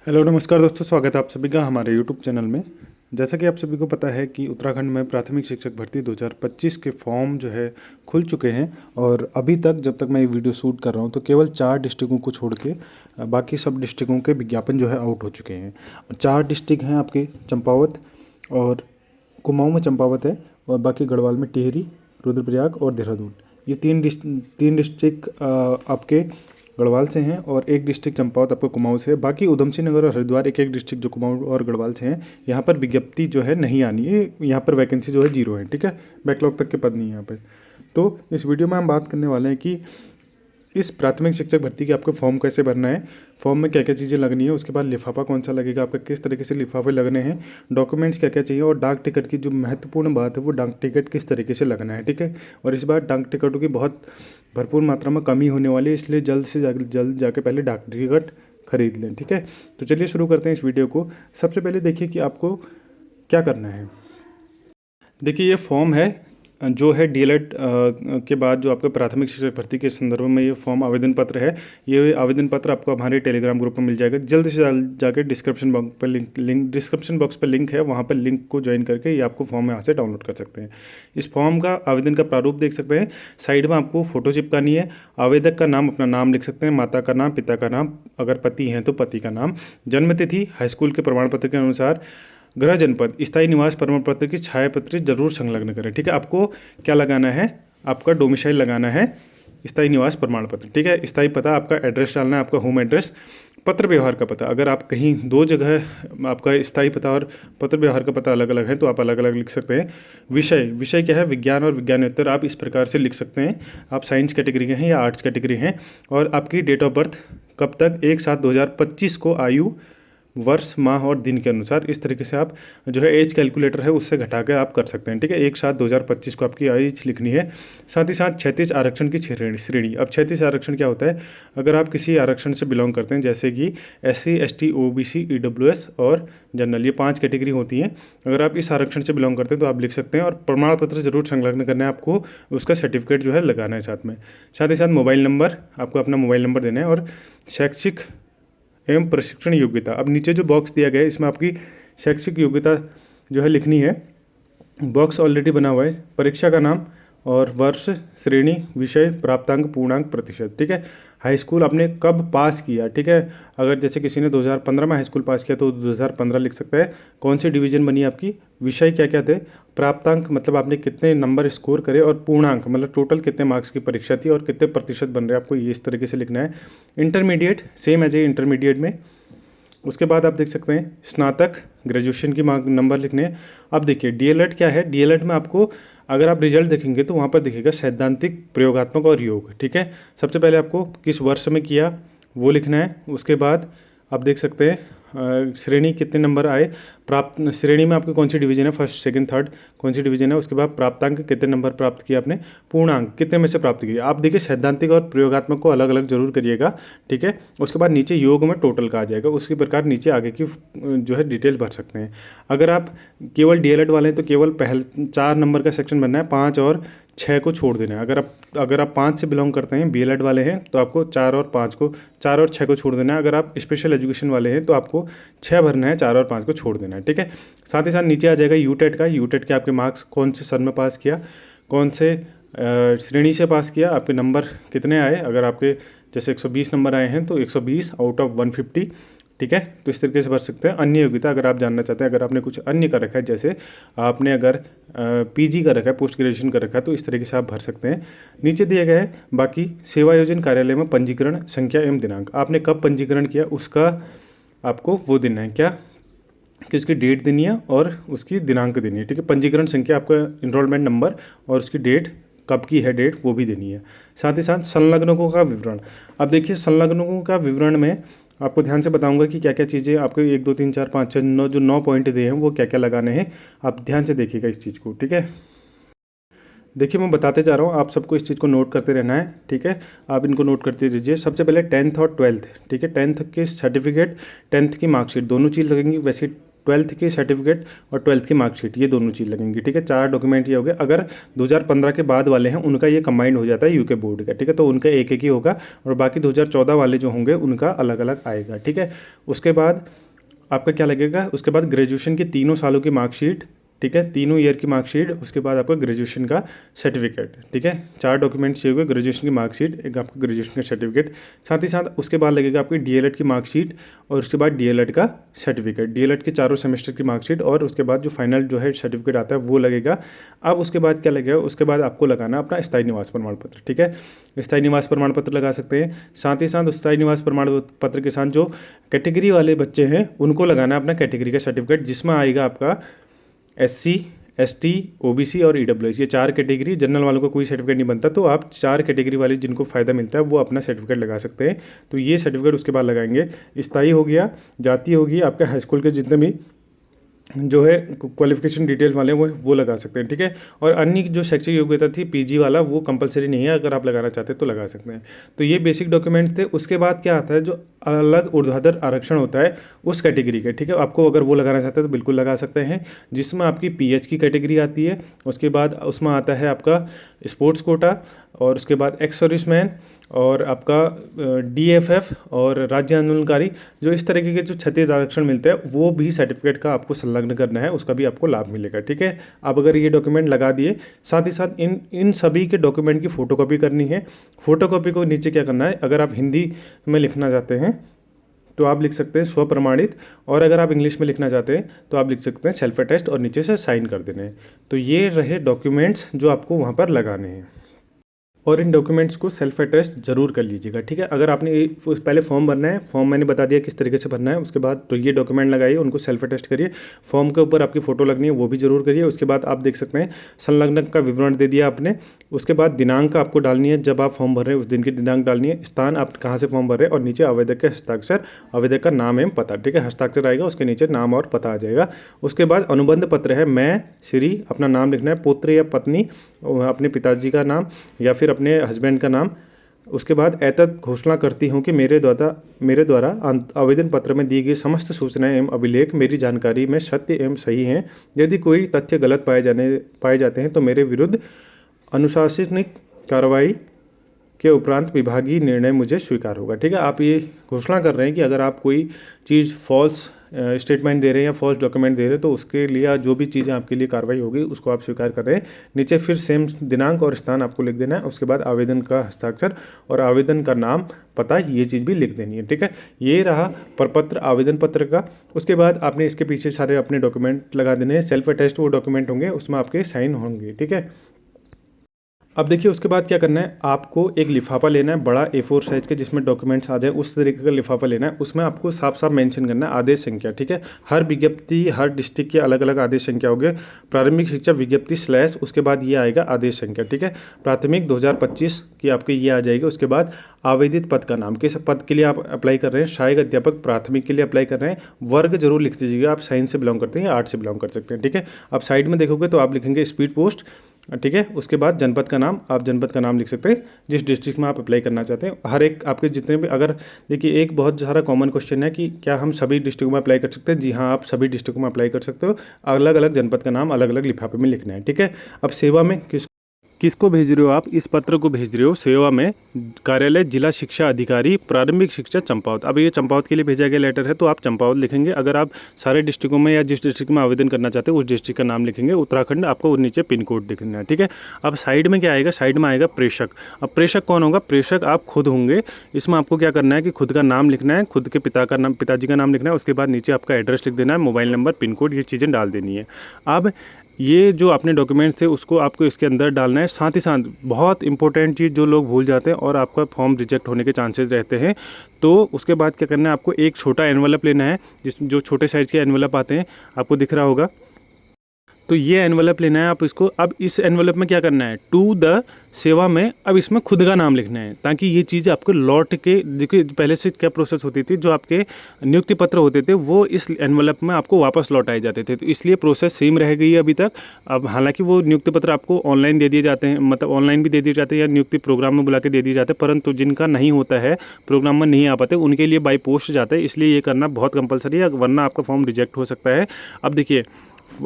Hello नमस्कार दोस्तों, स्वागत है आप सभी का हमारे यूट्यूब चैनल में। जैसा कि आप सभी को पता है कि उत्तराखंड में प्राथमिक शिक्षक भर्ती 2025 के फॉर्म जो है खुल चुके हैं और अभी तक जब तक मैं ये वीडियो शूट कर रहा हूँ तो केवल 4 डिस्ट्रिक्टों को छोड़ के बाकी सब डिस्ट्रिक्टों के विज्ञापन जो है आउट हो चुके हैं। 4 डिस्ट्रिक्ट हैं आपके चंपावत और कुमाऊं में चंपावत है और बाकी गढ़वाल में टिहरी, रुद्रप्रयाग और देहरादून। ये तीन डिस्ट्रिक्ट आपके गढ़वाल से हैं और एक डिस्ट्रिक्ट चंपावत आपको कुमाऊं से है। बाकी उधम सिंह नगर और हरिद्वार एक एक डिस्ट्रिक्ट जो कुमाऊं और गढ़वाल से हैं, यहाँ पर विज्ञप्ति जो है नहीं आनी है। यहाँ पर वैकेंसी जो है 0 है, ठीक है। बैकलॉग तक के पद नहीं है यहाँ पे। तो इस वीडियो में हम बात करने वाले हैं कि इस प्राथमिक शिक्षक भर्ती के आपको फॉर्म कैसे भरना है, फॉर्म में क्या क्या चीज़ें लगनी है, उसके बाद लिफाफा कौन सा लगेगा, आपका किस तरीके से लिफाफे लगने हैं, डॉक्यूमेंट्स क्या क्या चाहिए और डाक टिकट की जो महत्वपूर्ण बात है वो डाक टिकट किस तरीके से लगना है, ठीक है। और इस बार डाक टिकटों की बहुत भरपूर मात्रा में कमी होने वाली है, इसलिए जल्द से जल्द जाके पहले डाक टिकट खरीद लें, ठीक है। तो चलिए शुरू करते हैं इस वीडियो को। सबसे पहले देखिए कि आपको क्या करना है। देखिए ये फॉर्म है जो है डीएलएड के बाद जो आपका प्राथमिक शिक्षक भर्ती के संदर्भ में ये फॉर्म आवेदन पत्र है। ये आवेदन पत्र आपको हमारे टेलीग्राम ग्रुप में मिल जाएगा। जल्द से जल्द जाके डिस्क्रिप्शन बॉक्स पर लिंक है, वहाँ पर लिंक को ज्वाइन करके ये आपको फॉर्म यहाँ से डाउनलोड कर सकते हैं। इस फॉर्म का आवेदन का प्रारूप देख सकते हैं। साइड में आपको फोटो चिपकानी है, आवेदक का नाम, अपना नाम लिख सकते हैं, माता का नाम, पिता का नाम, अगर पति हैं तो पति का नाम, जन्म तिथि, हाईस्कूल के प्रमाण पत्र के अनुसार, गृह जनपद, स्थायी निवास प्रमाण पत्र की छायापत्री जरूर संलग्न करें, ठीक है। आपको क्या लगाना है, आपका डोमिसाइल लगाना है, स्थायी निवास प्रमाण पत्र, ठीक है। स्थायी पता, आपका एड्रेस डालना है, आपका होम एड्रेस, पत्र व्यवहार का पता। अगर आप कहीं 2 जगह आपका स्थायी पता और पत्र व्यवहार का पता अलग अलग है तो आप अलग अलग लिख सकते हैं। विषय क्या है, विज्ञान और विज्ञानोत्तर, आप इस प्रकार से लिख सकते हैं। आप साइंस कैटेगरी के हैं या आर्ट्स कैटेगरी हैं। और आपकी डेट ऑफ बर्थ कब तक, 1/7/2025 को, आयु, वर्ष, माह और दिन के अनुसार, इस तरीके से आप जो है एज कैलकुलेटर है उससे घटा के आप कर सकते हैं, ठीक है। 1/7/2025 को आपकी एज लिखनी है। साथ ही साथ 36 आरक्षण की श्रेणी। अब 36 आरक्षण क्या होता है, अगर आप किसी आरक्षण से बिलोंग करते हैं जैसे कि SC ST OBC EWS और जनरल, ये 5 कैटेगरी होती हैं। अगर आप इस आरक्षण से बिलोंग करते हैं तो आप लिख सकते हैं और प्रमाण पत्र जरूर संलग्न करना है, आपको उसका सर्टिफिकेट जो है लगाना है साथ में। साथ ही साथ मोबाइल नंबर, आपको अपना मोबाइल नंबर देना है और शैक्षिक एवं प्रशिक्षण योग्यता। अब नीचे जो बॉक्स दिया गया है इसमें आपकी शैक्षिक योग्यता जो है लिखनी है। बॉक्स ऑलरेडी बना हुआ है, परीक्षा का नाम और वर्ष, श्रेणी, विषय, प्राप्तांक, पूर्णांक, प्रतिशत, ठीक है। हाई स्कूल आपने कब पास किया, ठीक है। अगर जैसे किसी ने 2015 में हाई स्कूल पास किया तो 2015 लिख सकता है। कौन सी डिवीजन बनी आपकी, विषय क्या क्या थे, प्राप्तांक मतलब आपने कितने नंबर स्कोर करे, और पूर्णांक मतलब टोटल कितने मार्क्स की परीक्षा थी और कितने प्रतिशत बन रहे हैं, आपको ये इस तरीके से लिखना है। Intermediate same as a intermediate में। उसके बाद आप देख सकते हैं स्नातक, ग्रेजुएशन की मार्क नंबर लिखने हैं। अब देखिए डीएलएड क्या है, डीएलएड में आपको अगर आप रिजल्ट देखेंगे तो वहाँ पर दिखेगा सैद्धांतिक, प्रयोगात्मक और योग, ठीक है। सबसे पहले आपको किस वर्ष में किया वो लिखना है। उसके बाद आप देख सकते हैं श्रेणी कितने नंबर आए, प्राप्त श्रेणी में आपकी कौन सी डिवीजन है, फर्स्ट सेकंड थर्ड कौन सी डिवीजन है। उसके बाद प्राप्तांक कितने नंबर प्राप्त किया आपने, पूर्णांक कितने में से प्राप्त किया। आप देखिए सैद्धांतिक और प्रयोगात्मक को अलग अलग जरूर करिएगा, ठीक है। उसके बाद नीचे योग में टोटल का आ जाएगा, उसी प्रकार नीचे आगे की जो है डिटेल भर सकते हैं। अगर आप केवल डीएलएड वाले हैं तो केवल पहले 4 नंबर का सेक्शन भरना है, 5 और 6 को छोड़ देना है। अगर आप 5 से बिलोंग करते हैं, बीएलएड वाले हैं, तो आपको 4 और 6 को छोड़ देना है। अगर आप स्पेशल एजुकेशन वाले हैं तो आपको 6 भरना है, 4 और 5 को छोड़ देना है, ठीक है। साथ ही साथ नीचे आ जाएगा यूटेट का। यूटेट के आपके मार्क्स, कौन से सन में पास किया, कौन से श्रेणी से पास किया, आपके नंबर कितने आए। अगर आपके जैसे 120 नंबर आए हैं तो 120 आउट ऑफ 150, ठीक है। तो इस तरीके से भर सकते हैं। अन्य योग्यता अगर आप जानना चाहते हैं, अगर आपने कुछ अन्य कर रखा है, जैसे आपने अगर PG कर रखा है, पोस्ट ग्रेजुएशन कर रखा है, तो इस तरीके से आप भर सकते हैं। नीचे दिया गया है बाकी सेवायोजन कार्यालय में पंजीकरण संख्या एवं दिनांक। आपने कब पंजीकरण किया उसका आपको वो देना है, क्या कि उसकी डेट देनी है और उसकी दिनांक देनी है, ठीक है। पंजीकरण संख्या, आपका इनरोलमेंट नंबर और उसकी डेट कब की है डेट वो भी देनी है। साथ ही साथ संलग्नकों का विवरण। अब देखिए संलग्नकों का विवरण में आपको ध्यान से बताऊंगा कि क्या क्या चीज़ें आपको 1 2 3 4 5 6 9 जो 9 पॉइंट दिए हैं वो क्या क्या लगाने हैं। आप ध्यान से देखिएगा इस चीज़ को, ठीक है। देखिए मैं बताते जा रहा हूँ, आप सबको इस चीज़ को नोट करते रहना है, ठीक है। आप इनको नोट करते रहिए। सबसे पहले 10th और 12th, ठीक है। 10th के सर्टिफिकेट, 10th की मार्कशीट, दोनों चीज़ लगेंगी। वैसे 12th की सर्टिफिकेट और 12th की मार्कशीट, ये दोनों चीज़ लगेंगी। ठीक है, 4 डॉक्यूमेंट ये हो गए। अगर 2015 के बाद वाले हैं उनका ये कंबाइंड हो जाता है यूके बोर्ड का। ठीक है, तो उनका एक एक ही होगा और बाकी 2014 वाले जो होंगे उनका अलग अलग आएगा। ठीक है, उसके बाद आपका क्या लगेगा, उसके बाद ग्रेजुएशन की 3 सालों की मार्कशीट। ठीक है, 3 ईयर की मार्कशीट, उसके बाद आपका ग्रेजुएशन का सर्टिफिकेट। ठीक है, 4 डॉक्यूमेंट्स चाहिए हुए, ग्रेजुएशन की मार्कशीट, एक आपका ग्रेजुएशन का सर्टिफिकेट, साथ ही साथ उसके बाद लगेगा आपकी डीएलएड की मार्कशीट और उसके बाद डीएलएड का सर्टिफिकेट, डीएलएड के चारों सेमेस्टर की मार्कशीट और उसके बाद जो फाइनल जो है सर्टिफिकेट आता है वो लगेगा। अब उसके बाद क्या लगेगा, उसके बाद आपको लगाना अपना स्थायी निवास प्रमाण पत्र। ठीक है, स्थायी निवास प्रमाण पत्र लगा सकते हैं। साथ ही साथ स्थायी निवास प्रमाण पत्र के साथ जो कैटेगरी वाले बच्चे हैं उनको लगाना अपना कैटेगरी का सर्टिफिकेट, जिसमें आएगा आपका SC, ST, OBC और EWS, ये 4 कैटेगरी। जनरल वालों को कोई सर्टिफिकेट नहीं बनता, तो आप 4 कैटेगरी वाले जिनको फ़ायदा मिलता है वो अपना सर्टिफिकेट लगा सकते हैं। तो ये सर्टिफिकेट उसके बाद लगाएंगे। स्थायी हो गया, जाति होगी, आपके हाई स्कूल के जितने भी जो है क्वालिफिकेशन डिटेल वाले वो लगा सकते हैं। ठीक है, और अन्य जो शैक्षिक योग्यता थी PG वाला वो कंपलसरी नहीं है, अगर आप लगाना चाहते हैं तो लगा सकते हैं। तो ये बेसिक डॉक्यूमेंट थे। उसके बाद क्या आता है, जो अलग ऊर्ध्वाधर आरक्षण होता है उस कैटेगरी के। ठीक है, आपको अगर वो लगाना चाहते हैं तो बिल्कुल लगा सकते हैं, जिसमें आपकी PH की कैटेगरी आती है। उसके बाद उसमें आता है आपका स्पोर्ट्स कोटा और उसके बाद एक्स सर्विसमैन और आपका DFF और राज्य आंदोलनकारी, जो इस तरीके के जो क्षत्रिय आरक्षण मिलते हैं वो भी सर्टिफिकेट का आपको संलग्न करना है, उसका भी आपको लाभ मिलेगा। ठीक है, आप अगर ये डॉक्यूमेंट लगा दिए, साथ ही साथ इन सभी के डॉक्यूमेंट की फ़ोटोकॉपी करनी है। फ़ोटोकॉपी को नीचे क्या करना है, अगर आप हिंदी में लिखना चाहते हैं तो आप लिख सकते हैं स्वप्रमाणित, और अगर आप इंग्लिश में लिखना चाहते हैं तो आप लिख सकते हैं सेल्फ अटेस्ट और नीचे से साइन कर देने हैं। तो ये रहे डॉक्यूमेंट्स जो आपको वहाँ पर लगाने हैं, और इन डॉक्यूमेंट्स को सेल्फ अटेस्ट जरूर कर लीजिएगा। ठीक है, अगर आपने पहले फॉर्म भरना है, फॉर्म मैंने बता दिया किस तरीके से भरना है। उसके बाद तो ये डॉक्यूमेंट लगाइए, उनको सेल्फ अटेस्ट करिए, फॉर्म के ऊपर आपकी फ़ोटो लगनी है वो भी जरूर करिए। उसके बाद आप देख सकते हैं संलग्न का विवरण दे दिया आपने। उसके बाद दिनांक आपको डालनी है, जब आप फॉर्म भर रहे हैं उस दिन की दिनांक डालनी है, स्थान आप कहाँ से फॉर्म भर रहे हैं और नीचे आवेदक के हस्ताक्षर, आवेदक का नाम एवं पता। ठीक है, हस्ताक्षर आएगा, उसके नीचे नाम और पता आ जाएगा। उसके बाद अनुबंध पत्र है, मैं श्री अपना नाम लिखना है, पुत्र या पत्नी अपने पिताजी का नाम या फिर अपने हस्बैंड का नाम। उसके बाद एतद घोषणा करती हूँ कि मेरे द्वारा आवेदन पत्र में दी गई समस्त सूचनाएं एवं अभिलेख मेरी जानकारी में सत्य एवं सही हैं। यदि कोई तथ्य गलत पाए जाते हैं तो मेरे विरुद्ध अनुशासनिक कार्रवाई के उपरांत विभागीय निर्णय मुझे स्वीकार होगा। ठीक है, आप ये घोषणा कर रहे हैं कि अगर आप कोई चीज़ फॉल्स स्टेटमेंट दे रहे हैं या फॉल्स डॉक्यूमेंट दे रहे हैं तो उसके लिए जो भी चीज़ें आपके लिए कार्रवाई होगी उसको आप स्वीकार कर रहे हैं। नीचे फिर सेम दिनांक और स्थान आपको लिख देना है। उसके बाद आवेदन का हस्ताक्षर और आवेदन का नाम पता, ये चीज़ भी लिख देनी है। ठीक है, ये रहा प्रपत्र आवेदन पत्र का। उसके बाद आपने इसके पीछे सारे अपने डॉक्यूमेंट लगा देने हैं। सेल्फ अटेस्ट वो डॉक्यूमेंट होंगे, उसमें आपके साइन होंगे। ठीक है, अब देखिए उसके बाद क्या करना है, आपको एक लिफाफा लेना है बड़ा A4 साइज़ के, जिसमें डॉक्यूमेंट्स आ जाए उस तरीके का लिफाफा लेना है। उसमें आपको साफ साफ मेंशन करना है आदेश संख्या। ठीक है, हर विज्ञप्ति हर डिस्ट्रिक्ट के अलग अलग आदेश संख्या होंगे। प्रारंभिक शिक्षा विज्ञप्ति / उसके बाद ये आएगा आदेश संख्या। ठीक है, प्राथमिक 2025 की आपके ये आ जाएगी। उसके बाद आवेदित पद का नाम, किस पद के लिए आप अप्लाई कर रहे हैं, सहायक अध्यापक प्राथमिक के लिए अप्लाई कर रहे हैं। वर्ग जरूर लिख दीजिएगा, आप साइंस से बिलोंग करते हैं या आर्ट से बिलोंग कर सकते हैं। ठीक है, आप साइड में देखोगे तो आप लिखेंगे स्पीड पोस्ट। ठीक है, उसके बाद जनपद का नाम, आप जनपद का नाम लिख सकते हैं जिस डिस्ट्रिक्ट में आप अप्लाई करना चाहते हैं। हर एक आपके जितने भी, अगर देखिए एक बहुत सारा कॉमन क्वेश्चन है कि क्या हम सभी डिस्ट्रिक्ट में अप्लाई कर सकते हैं। जी हाँ, आप सभी डिस्ट्रिक्ट में अप्लाई कर सकते हो। अलग अलग जनपद का नाम अलग अलग लिफाफे में लिखना है। ठीक है, अब सेवा में किसको भेज रहे हो आप, इस पत्र को भेज रहे हो सेवा में कार्यालय जिला शिक्षा अधिकारी प्रारंभिक शिक्षा चंपावत। अब ये चंपावत के लिए भेजा गया लेटर है तो आप चंपावत लिखेंगे। अगर आप सारे डिस्ट्रिक्टों में या जिस डिस्ट्रिक्ट में आवेदन करना चाहते हैं उस डिस्ट्रिक्ट का नाम लिखेंगे। उत्तराखंड आपको नीचे पिन कोड लिखना है। ठीक है, अब साइड में क्या आएगा, साइड में आएगा प्रेषक। अब प्रेषक कौन होगा, प्रेषक आप खुद होंगे। इसमें आपको क्या करना है कि खुद का नाम लिखना है, खुद के पिताजी का नाम लिखना है। उसके बाद नीचे आपका एड्रेस लिख देना है, मोबाइल नंबर, पिन कोड, ये चीज़ें डाल देनी है। अब ये जो अपने डॉक्यूमेंट्स थे उसको आपको इसके अंदर डालना है। साथ ही साथ बहुत इंपॉर्टेंट चीज़ जो लोग भूल जाते हैं और आपका फॉर्म रिजेक्ट होने के चांसेस रहते हैं, तो उसके बाद क्या करना है, आपको एक छोटा एनवलप लेना है, जो छोटे साइज़ के एनवलप आते हैं, आपको दिख रहा होगा। तो ये एनवलप लेना है आप इसको। अब इस एनवलप में क्या करना है, टू द सेवा में अब इसमें खुद का नाम लिखना है, ताकि ये चीज़ आपको लौट के, देखिए पहले से क्या प्रोसेस होती थी, जो आपके नियुक्ति पत्र होते थे वो इस एनवलप में आपको वापस लौटाए जाते थे, तो इसलिए प्रोसेस सेम रह गई है अभी तक। अब हालांकि वो नियुक्ति पत्र आपको ऑनलाइन दे दिए जाते हैं, मतलब ऑनलाइन भी दे दिए जाते हैं या नियुक्ति प्रोग्राम में बुला के दे दिए जाते हैं, परंतु जिनका नहीं होता है, प्रोग्राम में नहीं आ पाते, उनके लिए बाई पोस्ट जाता है, इसलिए ये करना बहुत कंपलसरी है, वरना आपका फॉर्म रिजेक्ट हो सकता है। अब देखिए,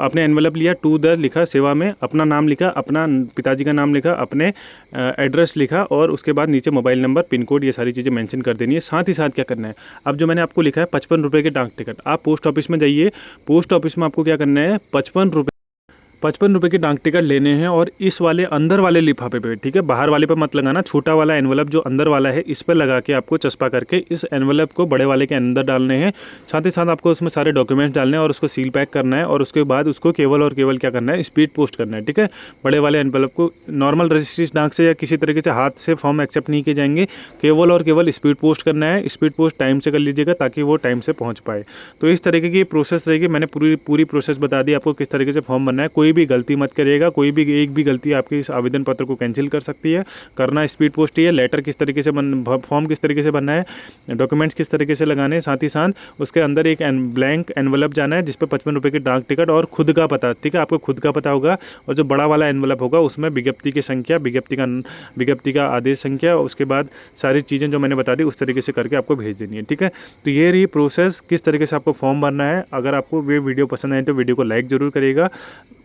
आपने एनवलप लिया, टू द लिखा, सेवा में अपना नाम लिखा, अपना पिताजी का नाम लिखा, अपने एड्रेस लिखा, और उसके बाद नीचे मोबाइल नंबर, पिन कोड, ये सारी चीज़ें मेंशन कर देनी है। साथ ही साथ क्या करना है, अब जो मैंने आपको लिखा है 55 रुपये के डाक टिकट, आप पोस्ट ऑफिस में जाइए, पोस्ट ऑफिस में आपको क्या करना है, 55 रुपये के डाक टिकट लेने हैं, और इस वाले अंदर वाले लिफाफे पे, ठीक है, बाहर वाले पे मत लगाना, छोटा वाला एनवलप जो अंदर वाला है इस पर लगा के आपको चस्पा करके इस एनवलप को बड़े वाले के अंदर डालने हैं। साथ ही साथ आपको उसमें सारे डॉक्यूमेंट्स डालने हैं और उसको सील पैक करना है, और उसके बाद उसको केवल और केवल क्या करना है, स्पीड पोस्ट करना है, ठीक है। बड़े वाले एनवलप को नॉर्मल रजिस्ट्री डाक से या किसी तरीके से हाथ से फॉर्म एक्सेप्ट नहीं किए जाएंगे, केवल और केवल स्पीड पोस्ट करना है। स्पीड पोस्ट टाइम से कर लीजिएगा ताकि वो टाइम से पहुँच पाए। तो इस तरीके की प्रोसेस रहेगी। मैंने पूरी प्रोसेस बता दी आपको किस तरीके से फॉर्म भरना है। कोई भी गलती मत करिएगा, कोई भी एक भी गलती आपके इस आवेदन पत्र को कैंसिल कर सकती है। करना स्पीड पोस्ट ही है। लेटर किस तरीके से फॉर्म किस तरीके से भरना है, डॉक्यूमेंट्स किस तरीके से लगाने हैं, साथ ही साथ उसके अंदर एक ब्लैंक एनवलप जाना है जिस पर 55 रुपये की डाक टिकट और खुद का पता, ठीक है, आपको खुद का पता होगा। और जो बड़ा वाला एनवलप होगा उसमें विज्ञप्ति की संख्या, विज्ञप्ति का आदेश संख्या, उसके बाद सारी चीज़ें जो मैंने बता दी उस तरीके से करके आपको भेज देनी है, ठीक है। तो ये रही प्रोसेस, किस तरीके से आपको फॉर्म भरना है। अगर आपको ये वीडियो पसंद आए तो वीडियो को लाइक जरूर करिएगा,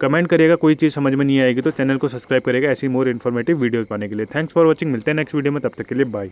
कमेंट करिएगा, कोई चीज़ समझ में नहीं आएगी तो चैनल को सब्सक्राइब करिएगा ऐसी मोर इन्फॉर्मेटिव वीडियोस पाने के लिए। थैंक्स फॉर वॉचिंग, मिलते हैं नेक्स्ट वीडियो में, तब तक के लिए बाय।